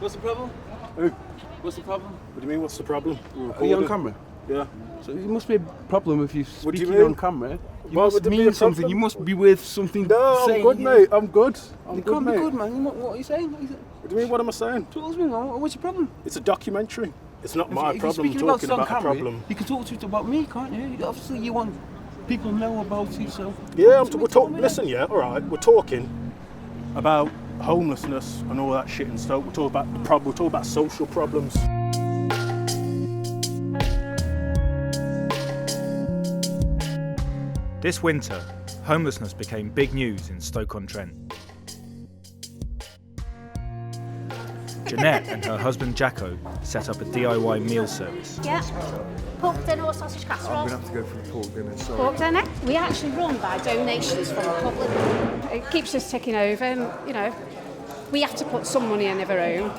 What's the problem? Who? What's the problem? What do you mean, what's the problem? Are you on camera? Yeah. So there must be a problem if you're What do you speaking mean? on camera. You Why must would there be mean a something. problem? You must be with something. No, I'm saying, good, mate. I'm good. You can't mate. be good, man. What are you saying? What do you mean, what am I saying? Talk to me, man. What's your problem? It's a documentary. It's not my If problem you're talking speaking about a camera, problem. You can talk to it about me, can't you? Obviously, you want people to know about it, so... Yeah, we're talking. Listen, yeah, all right. We're talking about homelessness and all that shit in Stoke. We're talking about the problem. We're talking about social problems. This winter, homelessness became big news in Stoke-on-Trent. Jeanette and her husband Jacko set up a DIY meal service. Yeah. Pork dinner or sausage casserole? I'm going to have to go for the pork dinner, sorry. Pork dinner? We actually run by donations from the public. It keeps us ticking over and, you know, we have to put some money in of our own,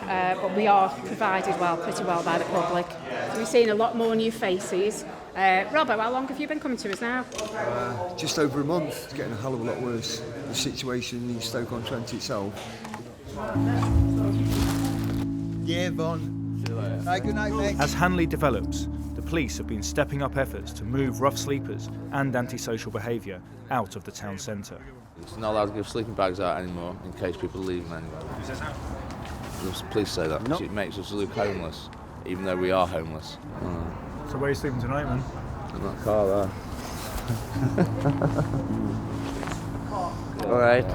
but we are provided pretty well by the public. So we've seen a lot more new faces. Robbo, how long have you been coming to us now? Just over a month. It's getting a hell of a lot worse, the situation in Stoke-on-Trent itself. Yeah, Von. Right, good night, mate. As Hanley develops, the police have been stepping up efforts to move rough sleepers and antisocial behaviour out of the town centre. It's not allowed to give sleeping bags out anymore in case people leave them anyway. Who says that? The police say that because it makes us look homeless, even though we are homeless. So where are you sleeping tonight, man? In that car there. All right.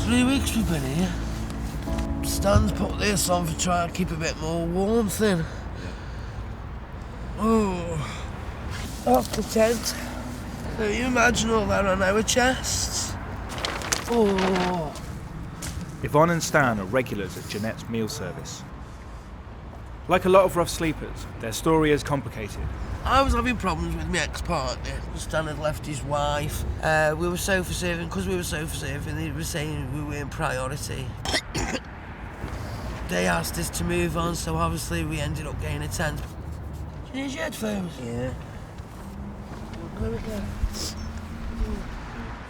Three weeks we've been here. Stan's put this on for trying to keep a bit more warmth in. Oh, off the tent. Can you imagine all that on our chests? Oh. Yvonne and Stan are regulars at Jeanette's meal service. Like a lot of rough sleepers, their story is complicated. I was having problems with my ex-partner. Stan had left his wife. We were sofa-surfing. Because we were sofa-surfing, they were saying we weren't priority. They asked us to move on, so obviously we ended up getting a tent. Do you need your headphones? Yeah. There we go.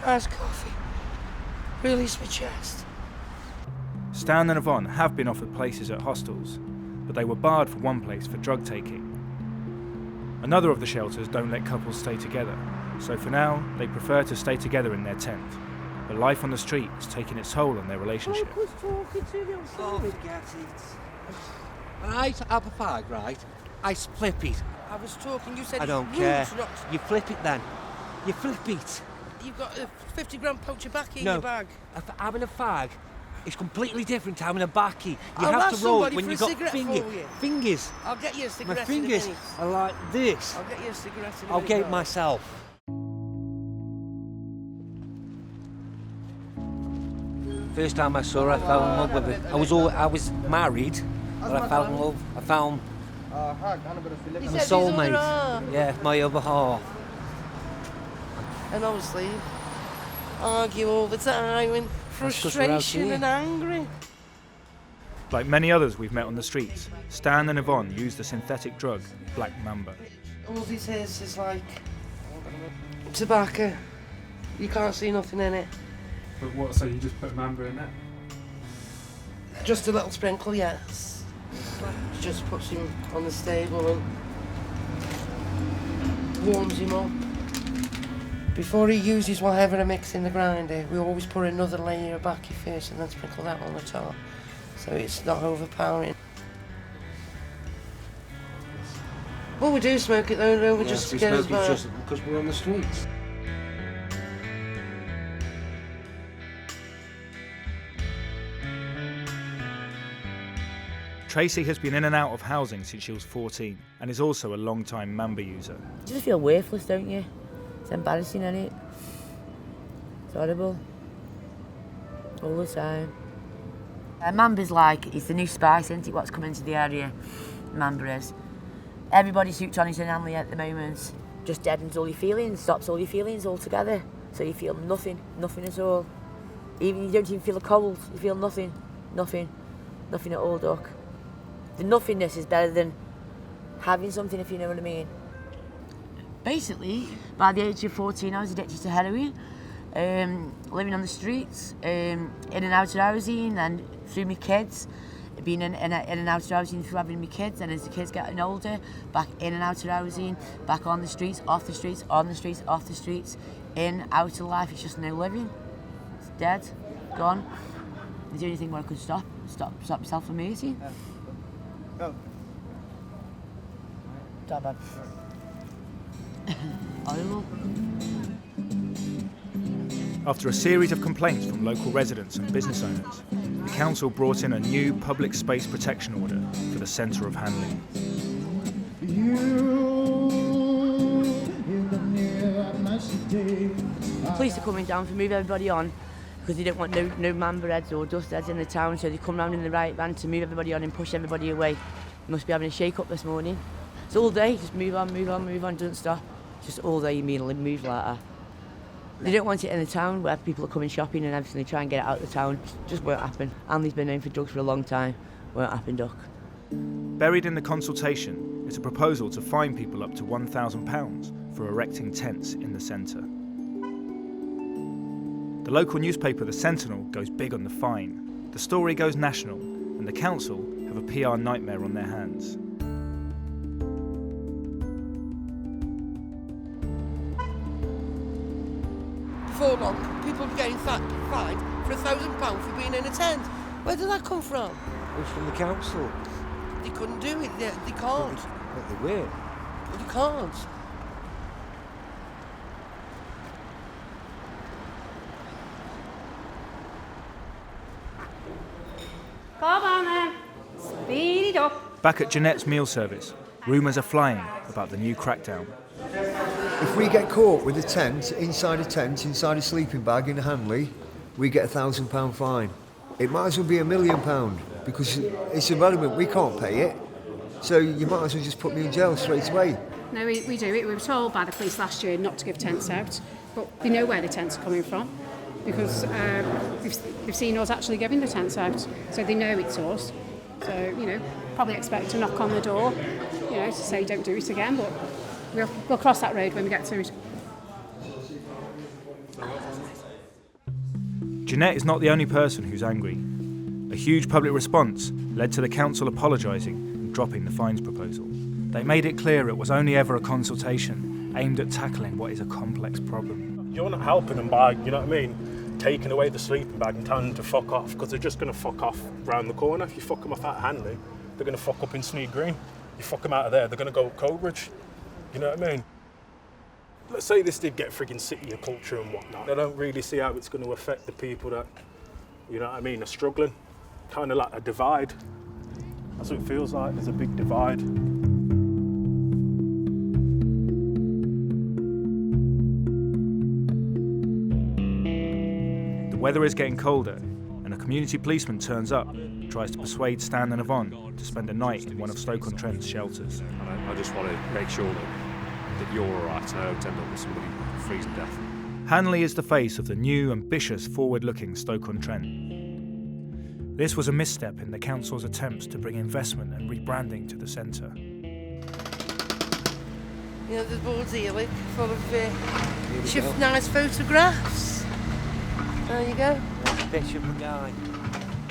Nice coffee. Release my chest. Stan and Yvonne have been offered places at hostels, but they were barred for one place for drug taking. Another of the shelters don't let couples stay together, so for now they prefer to stay together in their tent. But life on the street is taking its toll on their relationship. Oh, forget it. Right, have a fag, right? I flip it. I was talking, you said I don't it's care. rude, not... You flip it then. You flip it. You've got a 50 gram pouch of baccy in No. your bag. Having a fag is completely different to having a backy. You I'll have ask to roll it somebody when for you've a got cigarette for you. fingers. I'll get you a My cigarette in a fingers minute. are like this. I'll get you a cigarette in a I'll minute. get it right? myself. First time I saw her, I fell in love with her. I was married, but I fell in love. I found He my said his other soulmate. half. Yeah, my other half. And obviously, argue all the time and 'cause we're out frustration here. and angry. Like many others we've met on the streets, Stan and Yvonne use the synthetic drug Black Mamba. All this is like tobacco. You can't see nothing in it. But what, so you just put Mamba in there? Just a little sprinkle, yes. Just puts him on the stable and warms him up. Before he uses whatever I mix in the grinder, we always put another layer of Bucky Fish and then sprinkle that on the top, so it's not overpowering. Well, we do smoke it though, don't we? Just to get us back. just because we're on the streets. Tracy has been in and out of housing since she was 14 and is also a long-time Mamba user. You just feel worthless, don't you? It's embarrassing, isn't it? It's horrible. All the time. Mamba's like, it's the new spice, isn't it, what's come into the area? Mamba is. Everybody's hooked on it in Hanley at the moment. Just deadens all your feelings, stops all your feelings altogether. So you feel nothing at all. Even you don't even feel a cold, you feel nothing at all, Doc. The nothingness is better than having something, if you know what I mean. Basically, by the age of 14, I was addicted to heroin, living on the streets, in and out of housing, and through my kids, being in and out of housing through having my kids, and as the kids getting older, back in and out of housing, back on the streets, off the streets, on the streets, off the streets, in, out of life. It's just no living. It's dead, gone. The only thing where I could stop myself from eating. Go. Bad. Horrible. After a series of complaints from local residents and business owners, the council brought in a new public space protection order for the centre of Hanley. Police are coming down to move everybody on because they don't want no mamba heads or dust heads in the town, so they come round in the right van to move everybody on and push everybody away. They must be having a shake-up this morning. It's all day, just move on, doesn't stop. Just all day you mean move like that. They don't want it in the town where people are coming shopping and everything. They try and get it out of the town. Just won't happen. Hanley's been known for drugs for a long time. Won't happen, Duck. Buried in the consultation is a proposal to fine people up to £1,000 for erecting tents in the centre. The local newspaper The Sentinel goes big on the fine. The story goes national, and the council have a PR nightmare on their hands. Before long, people were getting fined for £1,000 for being in a tent. Where did that come from? It was from the council. They couldn't do it. They can't. But they will. They can't. Come on then, speed it up. Back at Jeanette's meal service, rumours are flying about the new crackdown. If we get caught with a tent, inside a sleeping bag in Hanley, we get £1,000 fine. It might as well be £1 million because it's irrelevant, we can't pay it. So you might as well just put me in jail straight away. No, we do it. We were told by the police last year not to give tents out, but they know where the tents are coming from because they've seen us actually giving the tents out, so they know it's us. So, probably expect a knock on the door, to say don't do it again, but we'll cross that road when we get to it. Jeanette is not the only person who's angry. A huge public response led to the council apologising and dropping the fines proposal. They made it clear it was only ever a consultation aimed at tackling what is a complex problem. You're not helping them by, taking away the sleeping bag and telling them to fuck off, because they're just going to fuck off round the corner. If you fuck them off at Hanley, they're going to fuck up in Sneed Green. You fuck them out of there, they're going to go up Coatbridge. You know what I mean? Let's say this did get frigging city of culture and whatnot. I don't really see how it's going to affect the people that, are struggling. Kind of like a divide. That's what it feels like, there's a big divide. The weather is getting colder, and a community policeman turns up, tries to persuade Stan and Yvonne to spend a night in one of Stoke-on-Trent's shelters. I just want to make sure that you're all right, and I don't end up with somebody freezing to death. Hanley is the face of the new, ambitious, forward-looking Stoke-on-Trent. This was a misstep in the council's attempts to bring investment and rebranding to the centre. There's boards here, look, full of nice photographs. There you go. Picture of a guy.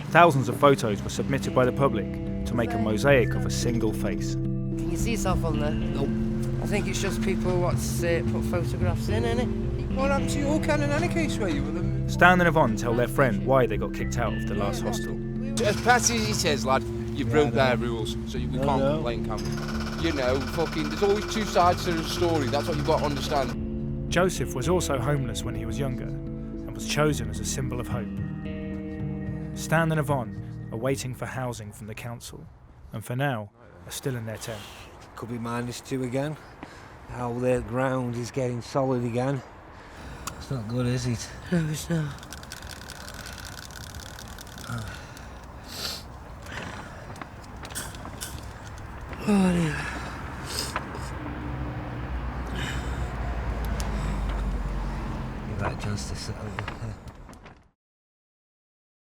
Thousands of photos were submitted by the public to make a mosaic of a single face. Can you see yourself on there? Nope. I think it's just people what's put photographs in, innit? What happened to your can in any case where you were them? Stan and Yvonne tell their friend why they got kicked out of the last hostel. As petty as he says, lad, you broke their rules, so we can't complain, can we? There's always two sides to the story, that's what you've got to understand. Joseph was also homeless when he was younger and was chosen as a symbol of hope. Stan and Yvonne are waiting for housing from the council, and for now are still in their tent. Could be -2 again. How the ground is getting solid again. It's not good, is it? No, it's not. Oh, anyway.